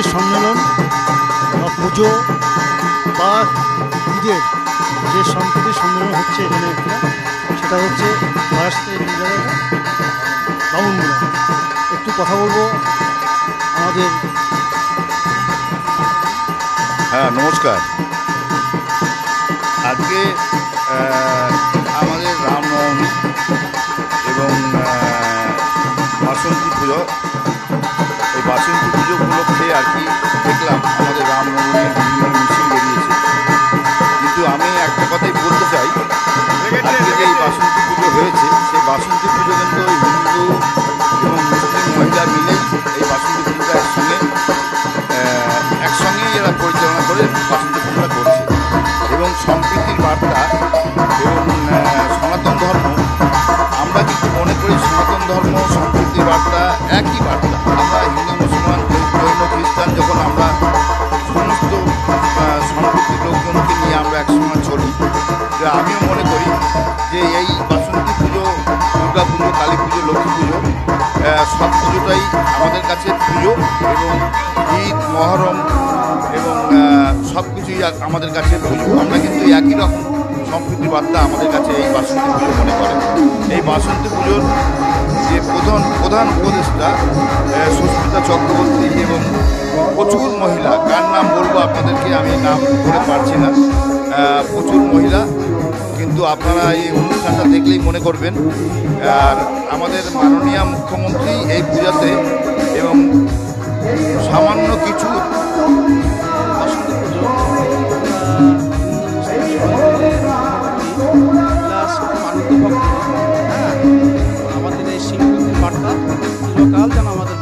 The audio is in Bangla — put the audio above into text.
সম্প্রীতির সম্মেলন বা পুজো বা ঈদের যে সম্প্রীতির সম্মেলন হচ্ছে এখানে সেটা হচ্ছে বামুনমুড়া। একটু কথা বলবো আমাদের। হ্যাঁ, নমস্কার। আজকে আমাদের রামনবমী এবং বাসন্তী পুজো, এই বাসন্তী পুজো উপলক্ষে আর কি দেখলাম আমাদের রামনবমীর বিভিন্ন মিছিল বেরিয়েছে। কিন্তু আমি একটা কথাই বলতে চাই, আজকে যে এই বাসন্তী পুজো হয়েছে সেই বাসন্তী পুজো কিন্তু হিন্দু এবং মুসলিম মহিলা মিলেই এই বাসন্তী পুজোটা একসঙ্গেই এরা পরিচালনা করে বাসন্তী পুজোটা করছে। এবং সম্প্রীতির বার্তা এবং সনাতন ধর্ম, আমরা কিন্তু মনে করি সনাতন ধর্ম সম্প্রীতির বার্তা একই বার্তা। আমরা হিন্দু মুসলমান জৈন খ্রিস্টান যখন আমরা সমস্ত সম্প্রীতির লোকজনকে নিয়ে আমরা একসঙ্গে চলি, আমিও মনে করি যে এই বাসন্তী পুজো, দুর্গা পুজো, কালী পুজো, লক্ষ্মী পুজো, সব পুজোটাই আমাদের কাছে পুজো। এবং ঈদ, মহরম এবং সব কিছুই আমাদের কাছে পুজো। আমরা কিন্তু একই রকম সম্প্রীতি বার্তা আমাদের কাছে এই বাসন্তী পুজো মনে করেন। এই বাসন্তী পুজোর যে প্রধান উপদেষ্টা সুস্মিতা চক্রবর্তী এবং প্রচুর মহিলা, কার নাম বলবো আপনাদেরকে, আমি নাম করে পারছি না, প্রচুর মহিলা, কিন্তু আপনারা এই অনুষ্ঠানটা দেখলেই মনে করবেন। আর আমাদের মাননীয় মুখ্যমন্ত্রী এই পূজাতে এবং সামান্য কিছু আমাদের এই শিল্পীর বার্তা চিরকাল যেন আমাদের